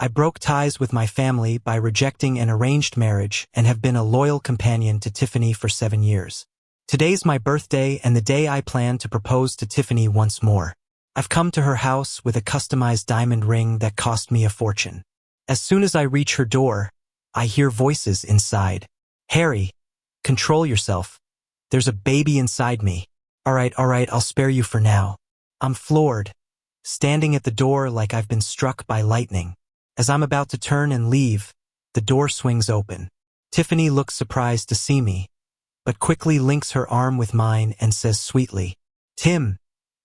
I broke ties with my family by rejecting an arranged marriage and have been a loyal companion to Tiffany for 7 years. Today's my birthday and the day I plan to propose to Tiffany once more. I've come to her house with a customized diamond ring that cost me a fortune. As soon as I reach her door, I hear voices inside. Harry, control yourself. There's a baby inside me. All right, I'll spare you for now. I'm floored, standing at the door like I've been struck by lightning. As I'm about to turn and leave, the door swings open. Tiffany looks surprised to see me, but quickly links her arm with mine and says sweetly, Tim,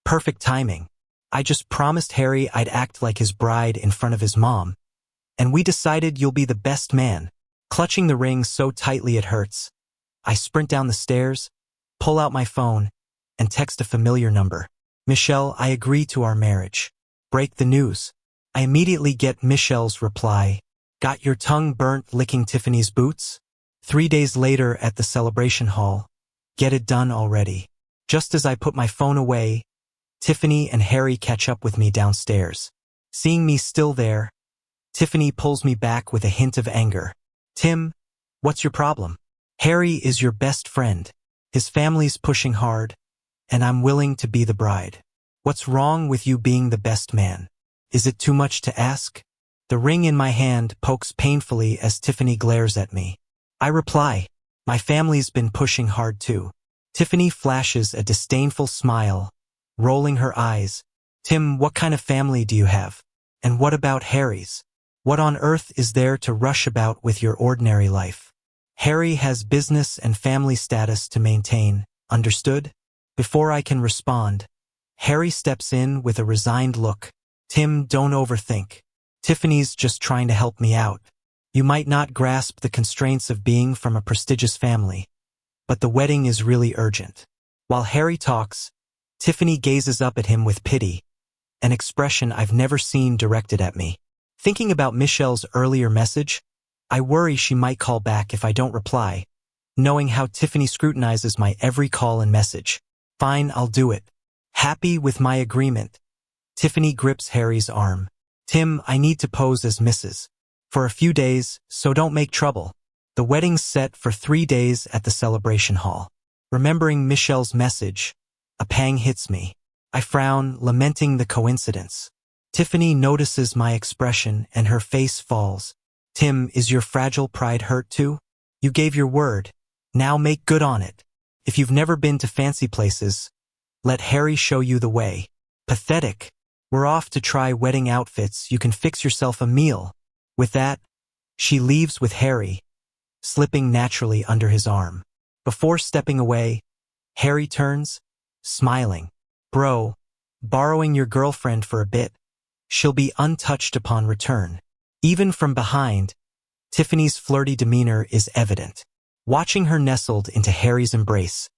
perfect timing. I just promised Harry I'd act like his bride in front of his mom, and we decided you'll be the best man. Clutching the ring so tightly it hurts, I sprint down the stairs, pull out my phone, and text a familiar number. Michelle, I agree to our marriage. Break the news. I immediately get Michelle's reply. Got your tongue burnt licking Tiffany's boots? 3 days later at the celebration hall. Get it done already. Just as I put my phone away, Tiffany and Harry catch up with me downstairs. Seeing me still there, Tiffany pulls me back with a hint of anger. Tim, what's your problem? Harry is your best friend. His family's pushing hard, and I'm willing to be the bride. What's wrong with you being the best man? Is it too much to ask? The ring in my hand pokes painfully as Tiffany glares at me. I reply, my family's been pushing hard too. Tiffany flashes a disdainful smile, rolling her eyes. Tim, what kind of family do you have? And what about Harry's? What on earth is there to rush about with your ordinary life? Harry has business and family status to maintain, understood? Before I can respond, Harry steps in with a resigned look. Tim, don't overthink. Tiffany's just trying to help me out. You might not grasp the constraints of being from a prestigious family, but the wedding is really urgent. While Harry talks, Tiffany gazes up at him with pity, an expression I've never seen directed at me. Thinking about Michelle's earlier message, I worry she might call back if I don't reply, knowing how Tiffany scrutinizes my every call and message. Fine, I'll do it. Happy with my agreement, Tiffany grips Harry's arm. Tim, I need to pose as Mrs. for a few days, so don't make trouble. The wedding's set for 3 days at the celebration hall. Remembering Michelle's message, a pang hits me. I frown, lamenting the coincidence. Tiffany notices my expression and her face falls. Tim, is your fragile pride hurt too? You gave your word. Now make good on it. If you've never been to fancy places, let Harry show you the way. Pathetic. We're off to try wedding outfits. You can fix yourself a meal. With that, she leaves with Harry, slipping naturally under his arm. Before stepping away, Harry turns, smiling. Bro, borrowing your girlfriend for a bit. She'll be untouched upon return. Even from behind, Tiffany's flirty demeanor is evident. Watching her nestled into Harry's embrace,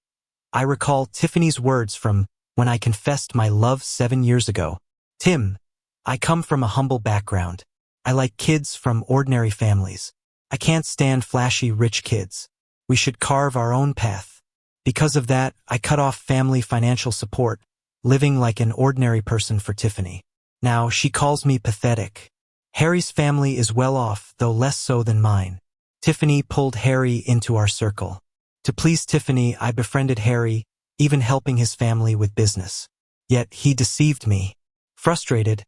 I recall Tiffany's words from when I confessed my love 7 years ago. Tim, I come from a humble background. I like kids from ordinary families. I can't stand flashy rich kids. We should carve our own path. Because of that, I cut off family financial support, living like an ordinary person for Tiffany. Now she calls me pathetic. Harry's family is well off, though less so than mine. Tiffany pulled Harry into our circle. To please Tiffany, I befriended Harry, even helping his family with business. Yet he deceived me. Frustrated,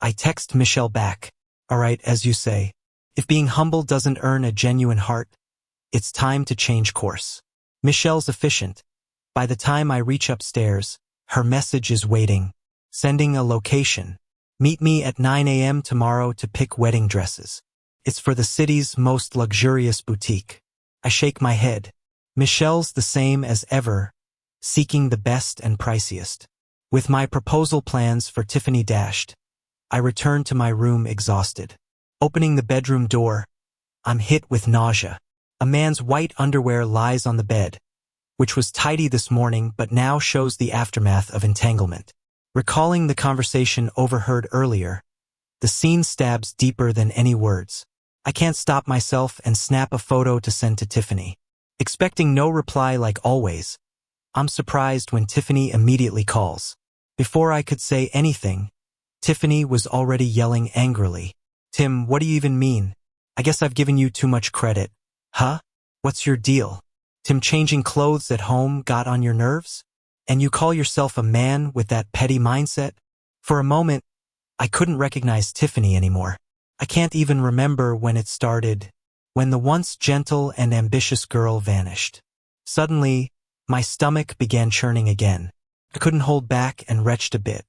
I text Michelle back. All right, as you say, if being humble doesn't earn a genuine heart, it's time to change course. Michelle's efficient. By the time I reach upstairs, her message is waiting, sending a location. Meet me at 9 a.m. tomorrow to pick wedding dresses. It's for the city's most luxurious boutique. I shake my head. Michelle's the same as ever, seeking the best and priciest. With my proposal plans for Tiffany dashed, I return to my room exhausted. Opening the bedroom door, I'm hit with nausea. A man's white underwear lies on the bed, which was tidy this morning but now shows the aftermath of entanglement. Recalling the conversation overheard earlier, the scene stabs deeper than any words. I can't stop myself and snap a photo to send to Tiffany. Expecting no reply like always, I'm surprised when Tiffany immediately calls. Before I could say anything, Tiffany was already yelling angrily. Tim, what do you even mean? I guess I've given you too much credit. Huh? What's your deal? Tim, changing clothes at home got on your nerves? And you call yourself a man with that petty mindset? For a moment, I couldn't recognize Tiffany anymore. I can't even remember when it started, when the once gentle and ambitious girl vanished. Suddenly, my stomach began churning again. I couldn't hold back and retched a bit.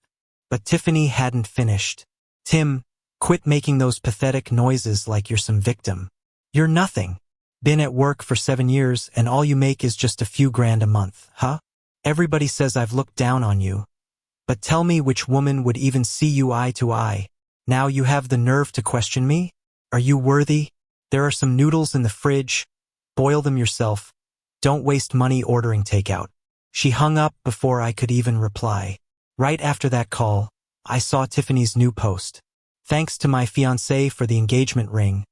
But Tiffany hadn't finished. Tim, quit making those pathetic noises like you're some victim. You're nothing. Been at work for 7 years and all you make is just a few grand a month, huh? Everybody says I've looked down on you. But tell me which woman would even see you eye to eye. Now you have the nerve to question me? Are you worthy? There are some noodles in the fridge. Boil them yourself. Don't waste money ordering takeout. She hung up before I could even reply. Right after that call, I saw Tiffany's new post. Thanks to my fiancé for the engagement ring.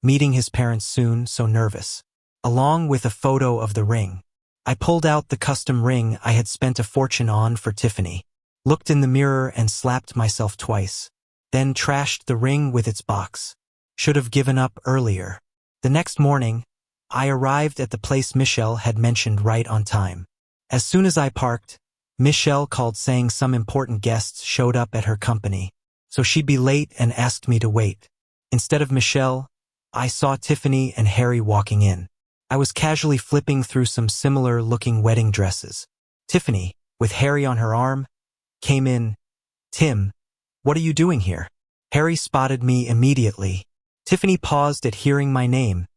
Meeting his parents soon, so nervous. Along with a photo of the ring. I pulled out the custom ring I had spent a fortune on for Tiffany. Looked in the mirror and slapped myself twice. Then trashed the ring with its box. Should have given up earlier. The next morning, I arrived at the place Michelle had mentioned right on time. As soon as I parked, Michelle called saying some important guests showed up at her company, so she'd be late and asked me to wait. Instead of Michelle, I saw Tiffany and Harry walking in. I was casually flipping through some similar-looking wedding dresses. Tiffany, with Harry on her arm, came in. Tim, what are you doing here? Harry spotted me immediately. Tiffany paused at hearing my name,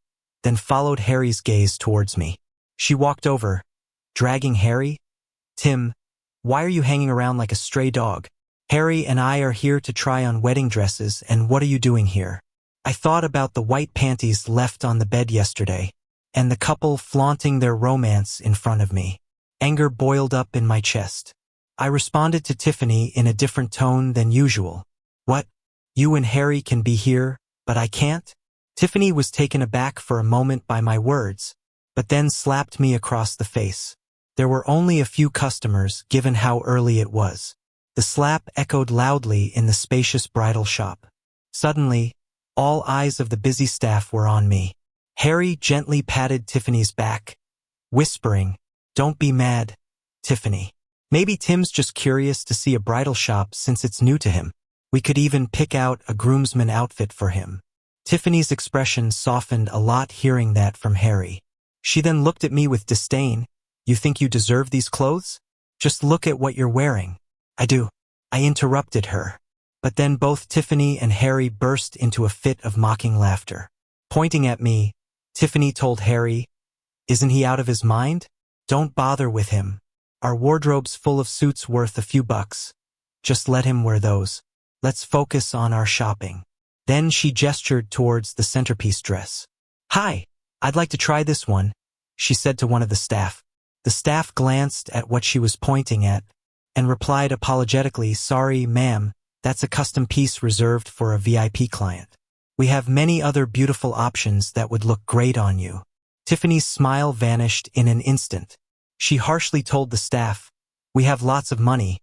then followed Harry's gaze towards me. She walked over, dragging Harry. Tim, why are you hanging around like a stray dog? Harry and I are here to try on wedding dresses, and what are you doing here? I thought about the white panties left on the bed yesterday, and the couple flaunting their romance in front of me. Anger boiled up in my chest. I responded to Tiffany in a different tone than usual. What? You and Harry can be here, but I can't? Tiffany was taken aback for a moment by my words, but then slapped me across the face. There were only a few customers, given how early it was. The slap echoed loudly in the spacious bridal shop. Suddenly, all eyes of the busy staff were on me. Harry gently patted Tiffany's back, whispering, "Don't be mad, Tiffany. Maybe Tim's just curious to see a bridal shop since it's new to him. We could even pick out a groomsman outfit for him." Tiffany's expression softened a lot hearing that from Harry. She then looked at me with disdain. "You think you deserve these clothes? Just look at what you're wearing." "I do." I interrupted her. But then both Tiffany and Harry burst into a fit of mocking laughter. Pointing at me, Tiffany told Harry, "Isn't he out of his mind? Don't bother with him. Our wardrobe's full of suits worth a few bucks. Just let him wear those. Let's focus on our shopping." Then she gestured towards the centerpiece dress. "Hi, I'd like to try this one," she said to one of the staff. The staff glanced at what she was pointing at and replied apologetically, "Sorry, ma'am, that's a custom piece reserved for a VIP client. We have many other beautiful options that would look great on you." Tiffany's smile vanished in an instant. She harshly told the staff, "We have lots of money.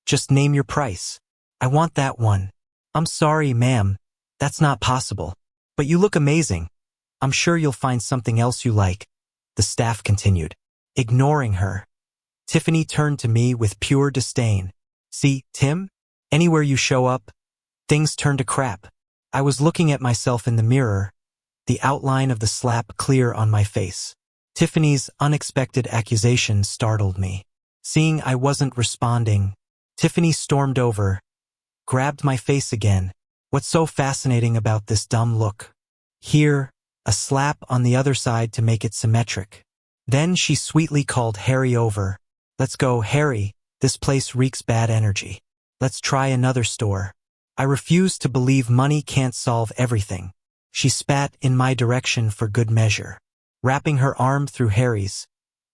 Just name your price. I want that one." "I'm sorry, ma'am, that's not possible. But you look amazing. I'm sure you'll find something else you like," the staff continued. Ignoring her, Tiffany turned to me with pure disdain. "See, Tim? Anywhere you show up, things turn to crap." I was looking at myself in the mirror, the outline of the slap clear on my face. Tiffany's unexpected accusation startled me. Seeing I wasn't responding, Tiffany stormed over, grabbed my face again. "What's so fascinating about this dumb look? Here, a slap on the other side to make it symmetric." Then she sweetly called Harry over. "Let's go, Harry, this place reeks bad energy. Let's try another store." I refused to believe money can't solve everything. She spat in my direction for good measure. Wrapping her arm through Harry's,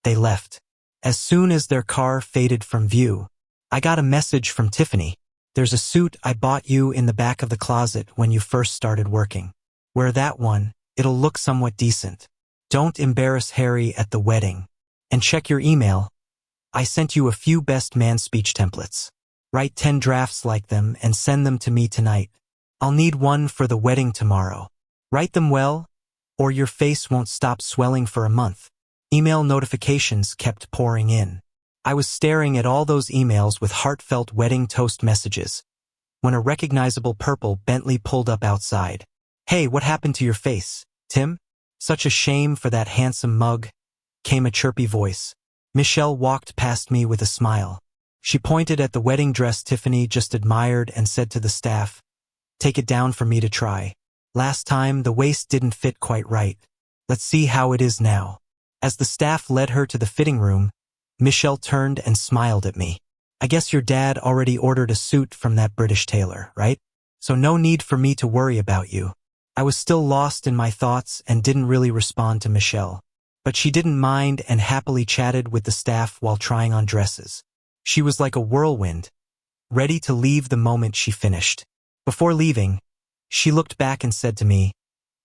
they left. As soon as their car faded from view, I got a message from Tiffany. "There's a suit I bought you in the back of the closet when you first started working. Wear that one, it'll look somewhat decent. Don't embarrass Harry at the wedding. And check your email. I sent you a few best man speech templates. Write 10 drafts like them and send them to me tonight." I'll need one for the wedding tomorrow. Write them well, or your face won't stop swelling for a month. Email notifications kept pouring in. I was staring at all those emails with heartfelt wedding toast messages when a recognizable purple Bentley pulled up outside. "Hey, what happened to your face, Tim? Such a shame for that handsome mug," came a chirpy voice. Michelle walked past me with a smile. She pointed at the wedding dress Tiffany just admired and said to the staff, "Take it down for me to try. Last time, the waist didn't fit quite right. Let's see how it is now." As the staff led her to the fitting room, Michelle turned and smiled at me. "I guess your dad already ordered a suit from that British tailor, right? So no need for me to worry about you." I was still lost in my thoughts and didn't really respond to Michelle. But she didn't mind and happily chatted with the staff while trying on dresses. She was like a whirlwind, ready to leave the moment she finished. Before leaving, she looked back and said to me,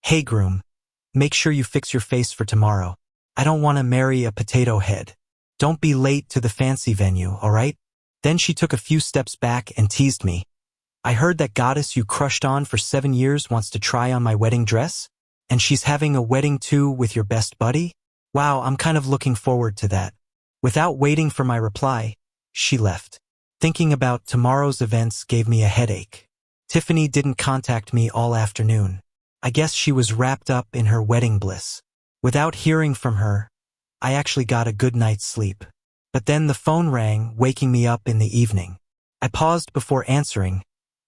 "Hey groom, make sure you fix your face for tomorrow. I don't want to marry a potato head. Don't be late to the fancy venue, all right?" Then she took a few steps back and teased me. "I heard that goddess you crushed on for 7 years wants to try on my wedding dress? And she's having a wedding too with your best buddy? Wow, I'm kind of looking forward to that." Without waiting for my reply, she left. Thinking about tomorrow's events gave me a headache. Tiffany didn't contact me all afternoon. I guess she was wrapped up in her wedding bliss. Without hearing from her, I actually got a good night's sleep. But then the phone rang, waking me up in the evening. I paused before answering,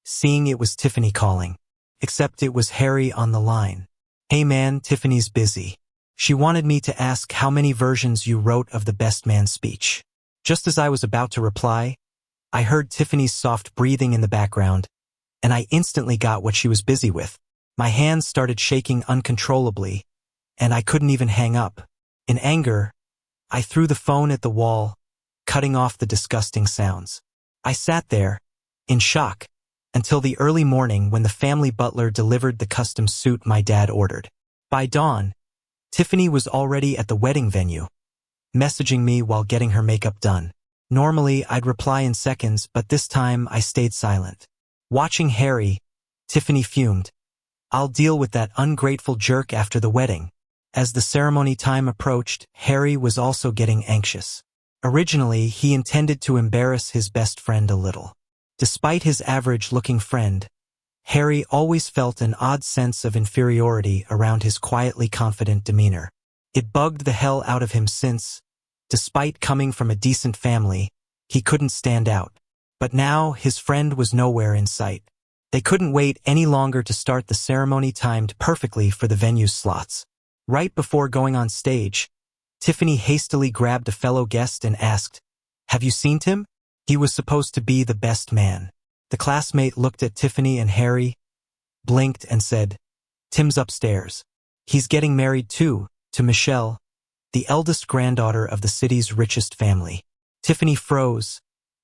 seeing it was Tiffany calling. Except it was Harry on the line. "Hey man, Tiffany's busy. She wanted me to ask how many versions you wrote of the best man speech." Just as I was about to reply, I heard Tiffany's soft breathing in the background, and I instantly got what she was busy with. My hands started shaking uncontrollably, and I couldn't even hang up. In anger, I threw the phone at the wall, cutting off the disgusting sounds. I sat there, in shock, until the early morning when the family butler delivered the custom suit my dad ordered. By dawn, Tiffany was already at the wedding venue, messaging me while getting her makeup done. Normally, I'd reply in seconds, but this time I stayed silent. Watching Harry, Tiffany fumed. "I'll deal with that ungrateful jerk after the wedding." As the ceremony time approached, Harry was also getting anxious. Originally, he intended to embarrass his best friend a little. Despite his average-looking friend, Harry always felt an odd sense of inferiority around his quietly confident demeanor. It bugged the hell out of him since, despite coming from a decent family, he couldn't stand out. But now his friend was nowhere in sight. They couldn't wait any longer to start the ceremony timed perfectly for the venue's slots. Right before going on stage, Tiffany hastily grabbed a fellow guest and asked, "Have you seen Tim? He was supposed to be the best man." The classmate looked at Tiffany and Harry, blinked and said, "Tim's upstairs. He's getting married too, to Michelle, the eldest granddaughter of the city's richest family." Tiffany froze.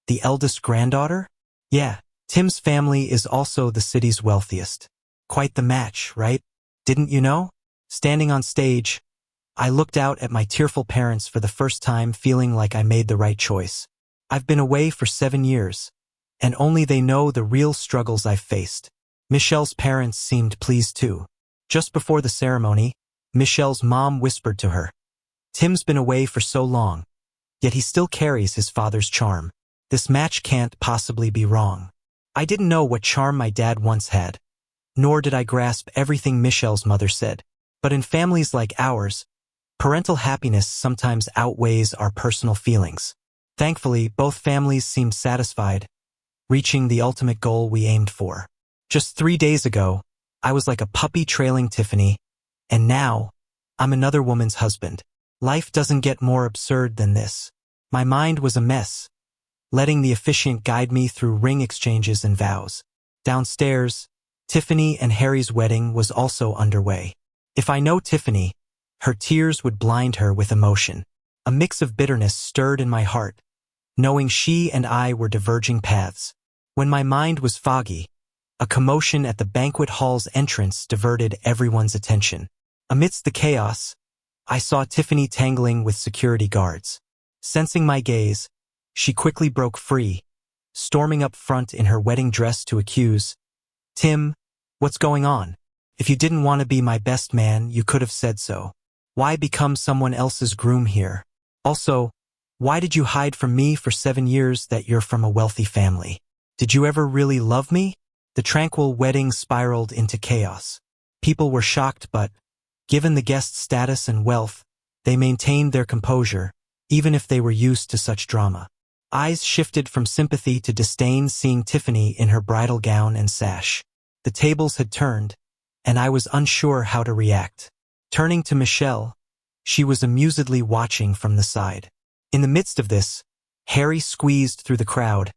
The eldest granddaughter? Yeah, Tim's family is also the city's wealthiest. Quite the match, right? Didn't you know? Standing on stage, I looked out at my tearful parents for the first time, feeling like I made the right choice. I've been away for 7 years, and only they know the real struggles I've faced. Michelle's parents seemed pleased too. Just before the ceremony, Michelle's mom whispered to her, "Tim's been away for so long, yet he still carries his father's charm. This match can't possibly be wrong." I didn't know what charm my dad once had, nor did I grasp everything Michelle's mother said. But in families like ours, parental happiness sometimes outweighs our personal feelings. Thankfully, both families seemed satisfied, reaching the ultimate goal we aimed for. Just 3 days ago, I was like a puppy trailing Tiffany, and now, I'm another woman's husband. Life doesn't get more absurd than this. My mind was a mess, letting the officiant guide me through ring exchanges and vows. Downstairs, Tiffany and Harry's wedding was also underway. If I know Tiffany, her tears would blind her with emotion. A mix of bitterness stirred in my heart, knowing she and I were diverging paths. When my mind was foggy, a commotion at the banquet hall's entrance diverted everyone's attention. Amidst the chaos, I saw Tiffany tangling with security guards. Sensing my gaze, she quickly broke free, storming up front in her wedding dress to accuse, "Tim, What's going on? If you didn't want to be my best man, you could have said so. Why become someone else's groom here? Also, why did you hide from me for 7 years that you're from a wealthy family? Did you ever really love me? The tranquil wedding spiraled into chaos. People were shocked, but, given the guest's status and wealth, they maintained their composure, even if they were used to such drama. Eyes shifted from sympathy to disdain seeing Tiffany in her bridal gown and sash. The tables had turned, and I was unsure how to react. Turning to Michelle, she was amusedly watching from the side. In the midst of this, Harry squeezed through the crowd,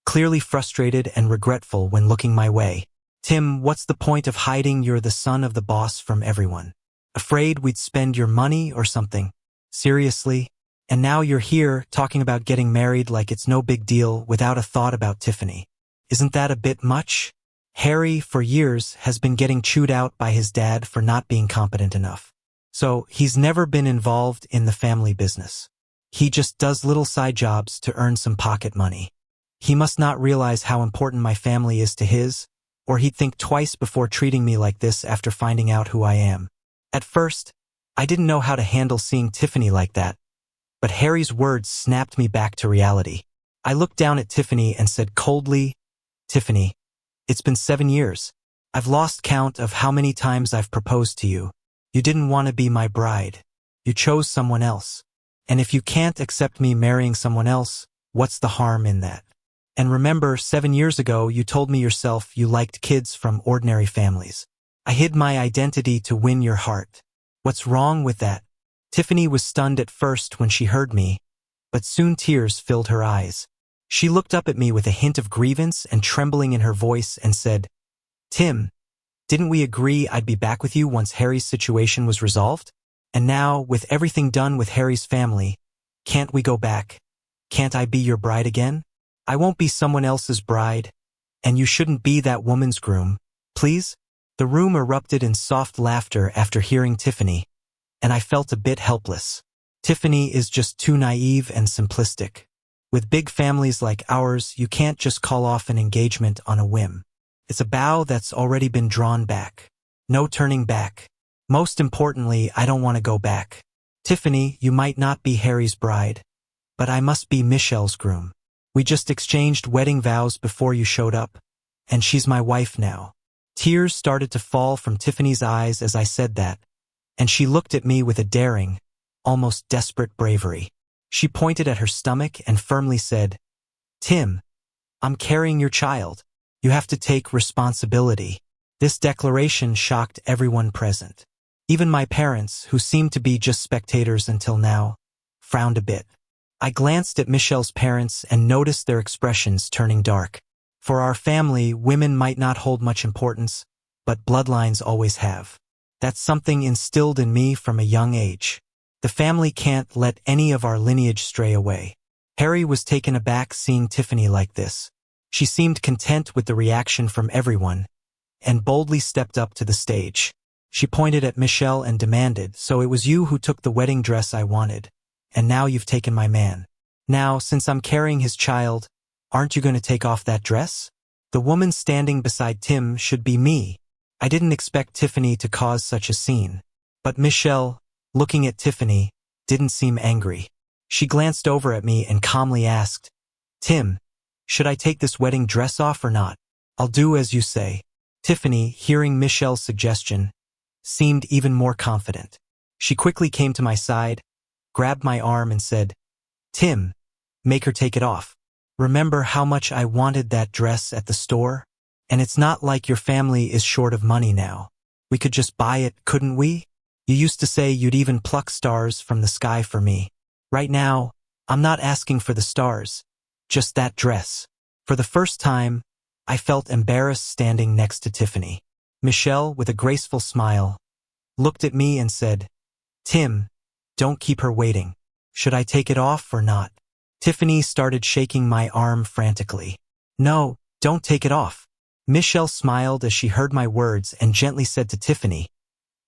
clearly frustrated and regretful when looking my way. Tim, what's the point of hiding you're the son of the boss from everyone? Afraid we'd spend your money or something? Seriously? And now you're here talking about getting married like it's no big deal without a thought about Tiffany. Isn't that a bit much? Harry, for years, has been getting chewed out by his dad for not being competent enough. So he's never been involved in the family business. He just does little side jobs to earn some pocket money. He must not realize how important my family is to his, or he'd think twice before treating me like this after finding out who I am. At first, I didn't know how to handle seeing Tiffany like that, but Harry's words snapped me back to reality. I looked down at Tiffany and said coldly, Tiffany, it's been 7 years. I've lost count of how many times I've proposed to you. You didn't want to be my bride. You chose someone else. And if you can't accept me marrying someone else, what's the harm in that? And remember, 7 years ago, you told me yourself you liked kids from ordinary families. I hid my identity to win your heart. What's wrong with that? Tiffany was stunned at first when she heard me, but soon tears filled her eyes. She looked up at me with a hint of grievance and trembling in her voice and said, Tim, didn't we agree I'd be back with you once Harry's situation was resolved? And now, with everything done with Harry's family, can't we go back? Can't I be your bride again? I won't be someone else's bride, and you shouldn't be that woman's groom, please? The room erupted in soft laughter after hearing Tiffany, and I felt a bit helpless. Tiffany is just too naive and simplistic. With big families like ours, you can't just call off an engagement on a whim. It's a bow that's already been drawn back. No turning back. Most importantly, I don't want to go back. Tiffany, you might not be Harry's bride, but I must be Michelle's groom. We just exchanged wedding vows before you showed up, and she's my wife now. Tears started to fall from Tiffany's eyes as I said that, and she looked at me with a daring, almost desperate bravery. She pointed at her stomach and firmly said, Tim, I'm carrying your child. You have to take responsibility. This declaration shocked everyone present. Even my parents, who seemed to be just spectators until now, frowned a bit. I glanced at Michelle's parents and noticed their expressions turning dark. For our family, women might not hold much importance, but bloodlines always have. That's something instilled in me from a young age. The family can't let any of our lineage stray away. Harry was taken aback seeing Tiffany like this. She seemed content with the reaction from everyone, and boldly stepped up to the stage. She pointed at Michelle and demanded, so it was you who took the wedding dress I wanted, and now you've taken my man. Now, since I'm carrying his child, aren't you going to take off that dress? The woman standing beside Tim should be me. I didn't expect Tiffany to cause such a scene. But Michelle, looking at Tiffany, didn't seem angry. She glanced over at me and calmly asked, Tim, should I take this wedding dress off or not? I'll do as you say. Tiffany, hearing Michelle's suggestion, seemed even more confident. She quickly came to my side, grabbed my arm and said, Tim, make her take it off. Remember how much I wanted that dress at the store? And it's not like your family is short of money now. We could just buy it, couldn't we? You used to say you'd even pluck stars from the sky for me. Right now, I'm not asking for the stars, just that dress. For the first time, I felt embarrassed standing next to Tiffany. Michelle, with a graceful smile, looked at me and said, Tim, don't keep her waiting. Should I take it off or not? Tiffany started shaking my arm frantically. No, don't take it off. Michelle smiled as she heard my words and gently said to Tiffany,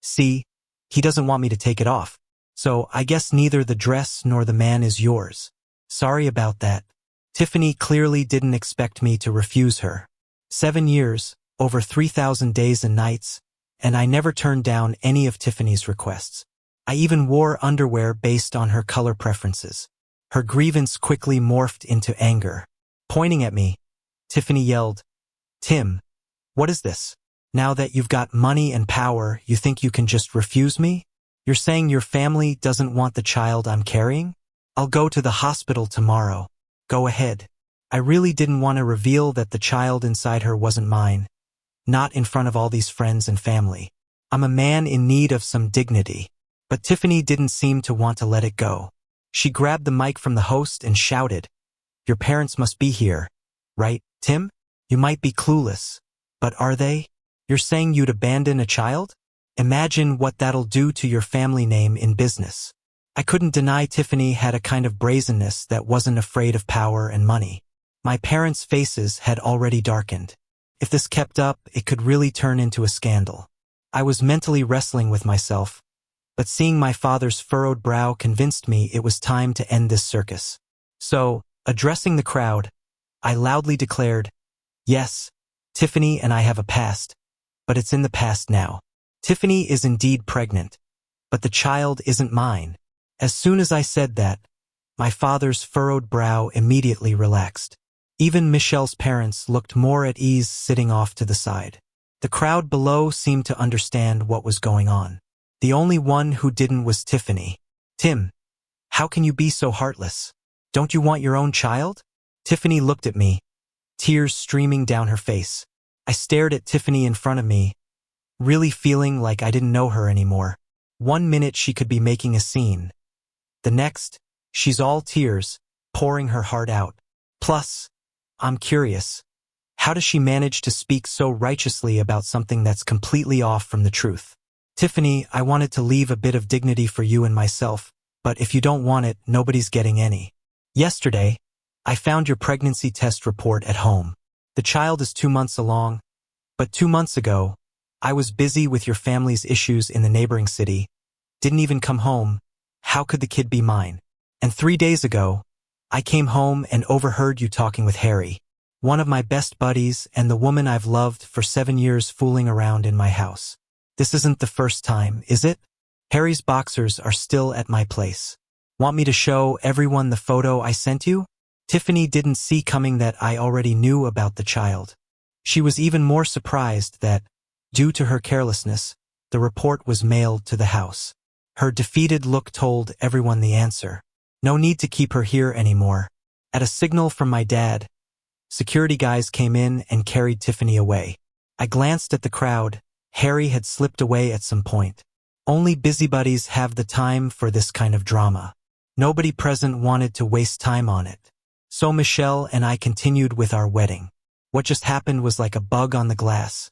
See, he doesn't want me to take it off. So I guess neither the dress nor the man is yours. Sorry about that. Tiffany clearly didn't expect me to refuse her. 7 years, over 3,000 days and nights, and I never turned down any of Tiffany's requests. I even wore underwear based on her color preferences. Her grievance quickly morphed into anger. Pointing at me, Tiffany yelled, "Tim, what is this? Now that you've got money and power, you think you can just refuse me? You're saying your family doesn't want the child I'm carrying? I'll go to the hospital tomorrow. Go ahead." I really didn't want to reveal that the child inside her wasn't mine, not in front of all these friends and family. I'm a man in need of some dignity. But Tiffany didn't seem to want to let it go. She grabbed the mic from the host and shouted, "Your parents must be here, right, Tim? You might be clueless, but are they? You're saying you'd abandon a child? Imagine what that'll do to your family name in business." I couldn't deny Tiffany had a kind of brazenness that wasn't afraid of power and money. My parents' faces had already darkened. If this kept up, it could really turn into a scandal. I was mentally wrestling with myself, but seeing my father's furrowed brow convinced me it was time to end this circus. So, addressing the crowd, I loudly declared, "Yes, Tiffany and I have a past, but it's in the past now. Tiffany is indeed pregnant, but the child isn't mine." As soon as I said that, my father's furrowed brow immediately relaxed. Even Michelle's parents looked more at ease sitting off to the side. The crowd below seemed to understand what was going on. The only one who didn't was Tiffany. "Tim, how can you be so heartless? Don't you want your own child?" Tiffany looked at me, tears streaming down her face. I stared at Tiffany in front of me, really feeling like I didn't know her anymore. 1 minute she could be making a scene. The next, she's all tears, pouring her heart out. Plus, I'm curious, how does she manage to speak so righteously about something that's completely off from the truth? "Tiffany, I wanted to leave a bit of dignity for you and myself, but if you don't want it, nobody's getting any. Yesterday, I found your pregnancy test report at home. The child is 2 months along, but 2 months ago, I was busy with your family's issues in the neighboring city, didn't even come home. How could the kid be mine? And 3 days ago, I came home and overheard you talking with Harry, one of my best buddies and the woman I've loved for 7 years, fooling around in my house. This isn't the first time, is it? Harry's boxers are still at my place. Want me to show everyone the photo I sent you?" Tiffany didn't see coming that I already knew about the child. She was even more surprised that, due to her carelessness, the report was mailed to the house. Her defeated look told everyone the answer. No need to keep her here anymore. At a signal from my dad, security guys came in and carried Tiffany away. I glanced at the crowd. Harry had slipped away at some point. Only busybodies have the time for this kind of drama. Nobody present wanted to waste time on it. So Michelle and I continued with our wedding. What just happened was like a bug on the glass.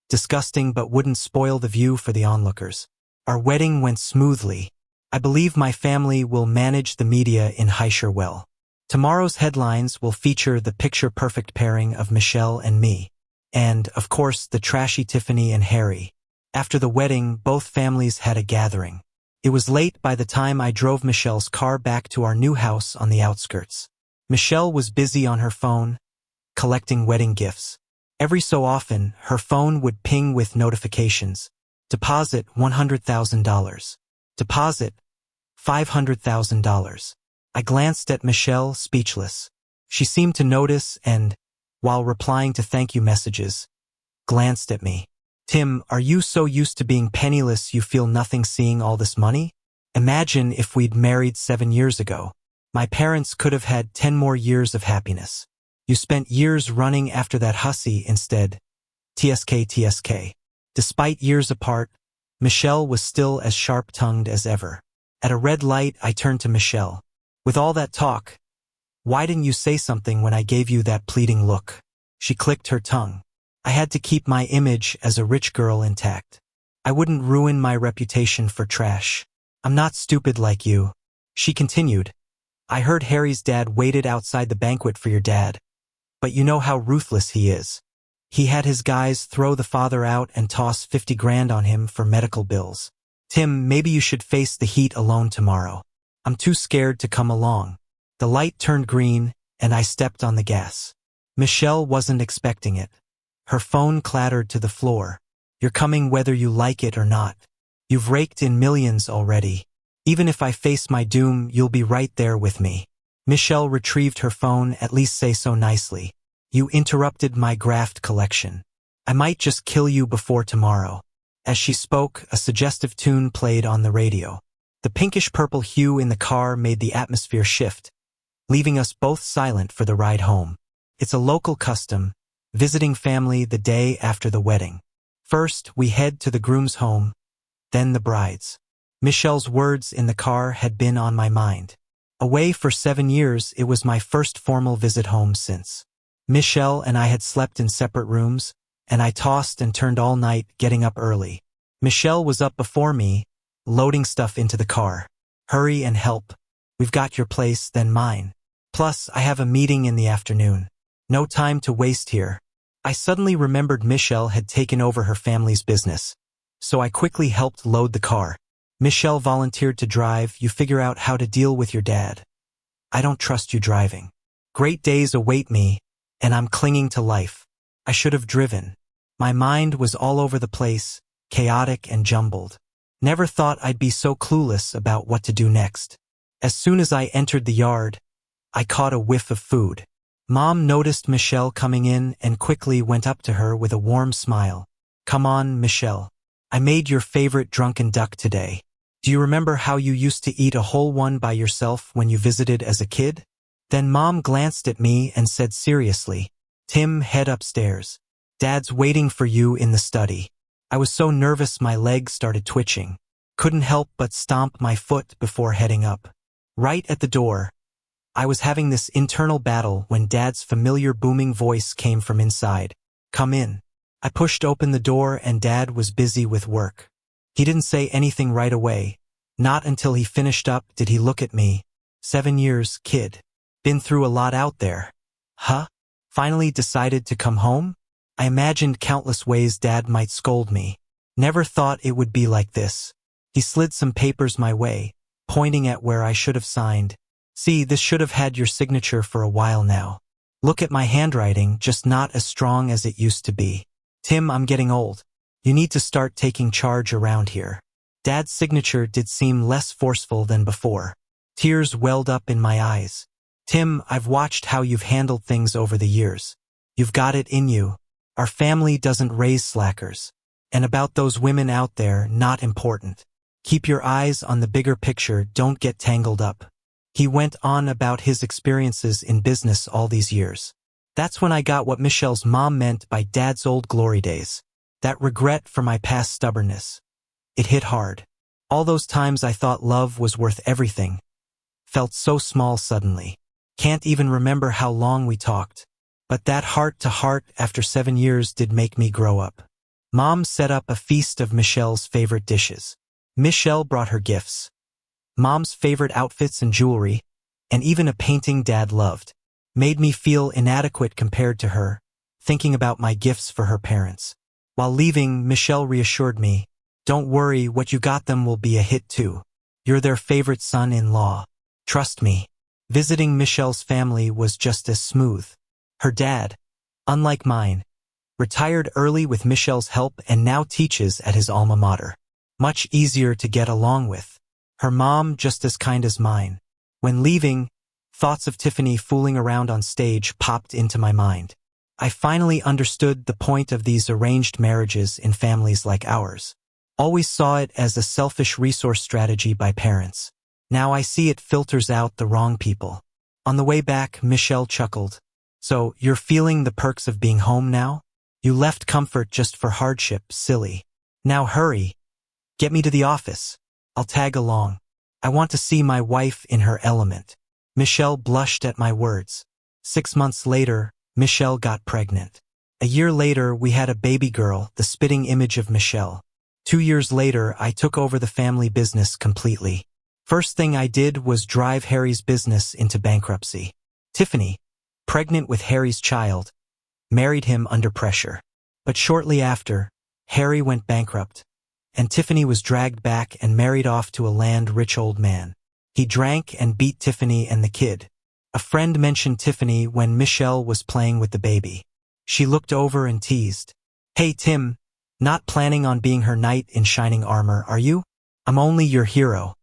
Disgusting, but wouldn't spoil the view for the onlookers. Our wedding went smoothly. I believe my family will manage the media in Heischer well. Tomorrow's headlines will feature the picture-perfect pairing of Michelle and me. And, of course, the trashy Tiffany and Harry. After the wedding, both families had a gathering. It was late by the time I drove Michelle's car back to our new house on the outskirts. Michelle was busy on her phone, collecting wedding gifts. Every so often, her phone would ping with notifications. Deposit $100,000. Deposit $500,000. I glanced at Michelle, speechless. She seemed to notice and, while replying to thank you messages, glanced at me. "Tim, are you so used to being penniless you feel nothing seeing all this money? Imagine if we'd married 7 years ago. My parents could have had 10 more years of happiness. You spent years running after that hussy instead. TSK. Despite years apart, Michelle was still as sharp-tongued as ever. At a red light, I turned to Michelle. "With all that talk, why didn't you say something when I gave you that pleading look?" She clicked her tongue. I had to keep my image as a rich girl intact. I wouldn't ruin my reputation for trash. "I'm not stupid like you." She continued. "I heard Harry's dad waited outside the banquet for your dad. But you know how ruthless he is. He had his guys throw the father out and toss 50 grand on him for medical bills. Tim, maybe you should face the heat alone tomorrow. I'm too scared to come along." The light turned green, and I stepped on the gas. Michelle wasn't expecting it. Her phone clattered to the floor. You're coming whether you like it or not. You've raked in millions already. Even if I face my doom, you'll be right there with me. Michelle retrieved her phone, at least say so nicely. You interrupted my graft collection. I might just kill you before tomorrow. As she spoke, a suggestive tune played on the radio. The pinkish-purple hue in the car made the atmosphere shift, leaving us both silent for the ride home. It's a local custom, visiting family the day after the wedding. First, we head to the groom's home, then the bride's. Michelle's words in the car had been on my mind. Away for 7 years, it was my first formal visit home since. Michelle and I had slept in separate rooms, and I tossed and turned all night, getting up early. Michelle was up before me, loading stuff into the car. Hurry and help. We've got your place, then mine. Plus, I have a meeting in the afternoon. No time to waste here. I suddenly remembered Michelle had taken over her family's business, so I quickly helped load the car. Michelle volunteered to drive. You figure out how to deal with your dad. I don't trust you driving. Great days await me, and I'm clinging to life. I should have driven. My mind was all over the place, chaotic and jumbled. Never thought I'd be so clueless about what to do next. As soon as I entered the yard, I caught a whiff of food. Mom noticed Michelle coming in and quickly went up to her with a warm smile. Come on, Michelle. I made your favorite drunken duck today. Do you remember how you used to eat a whole one by yourself when you visited as a kid? Then Mom glanced at me and said seriously, Tim, head upstairs. Dad's waiting for you in the study. I was so nervous my legs started twitching. Couldn't help but stomp my foot before heading up. Right at the door, I was having this internal battle when Dad's familiar booming voice came from inside. Come in. I pushed open the door and Dad was busy with work. He didn't say anything right away. Not until he finished up did he look at me. 7 years, kid. Been through a lot out there. Huh? Finally decided to come home? I imagined countless ways Dad might scold me. Never thought it would be like this. He slid some papers my way, pointing at where I should have signed. See, this should have had your signature for a while now. Look at my handwriting, just not as strong as it used to be. Tim, I'm getting old. You need to start taking charge around here. Dad's signature did seem less forceful than before. Tears welled up in my eyes. Tim, I've watched how you've handled things over the years. You've got it in you. Our family doesn't raise slackers. And about those women out there, not important. Keep your eyes on the bigger picture, don't get tangled up. He went on about his experiences in business all these years. That's when I got what Michelle's mom meant by Dad's old glory days. That regret for my past stubbornness. It hit hard. All those times I thought love was worth everything. Felt so small suddenly. Can't even remember how long we talked. But that heart-to-heart after 7 years did make me grow up. Mom set up a feast of Michelle's favorite dishes. Michelle brought her gifts. Mom's favorite outfits and jewelry, and even a painting Dad loved. Made me feel inadequate compared to her, thinking about my gifts for her parents. While leaving, Michelle reassured me, don't worry, what you got them will be a hit too. You're their favorite son-in-law. Trust me. Visiting Michelle's family was just as smooth. Her dad, unlike mine, retired early with Michelle's help and now teaches at his alma mater. Much easier to get along with. Her mom just as kind as mine. When leaving, thoughts of Tiffany fooling around on stage popped into my mind. I finally understood the point of these arranged marriages in families like ours. Always saw it as a selfish resource strategy by parents. Now I see it filters out the wrong people. On the way back, Michelle chuckled. So, you're feeling the perks of being home now? You left comfort just for hardship, silly. Now hurry. Get me to the office. I'll tag along. I want to see my wife in her element. Michelle blushed at my words. 6 months later, Michelle got pregnant. A year later, we had a baby girl, the spitting image of Michelle. 2 years later, I took over the family business completely. First thing I did was drive Harry's business into bankruptcy. Tiffany, pregnant with Harry's child, married him under pressure. But shortly after, Harry went bankrupt, and Tiffany was dragged back and married off to a land-rich old man. He drank and beat Tiffany and the kid. A friend mentioned Tiffany when Michelle was playing with the baby. She looked over and teased. Hey Tim, not planning on being her knight in shining armor, are you? I'm only your hero.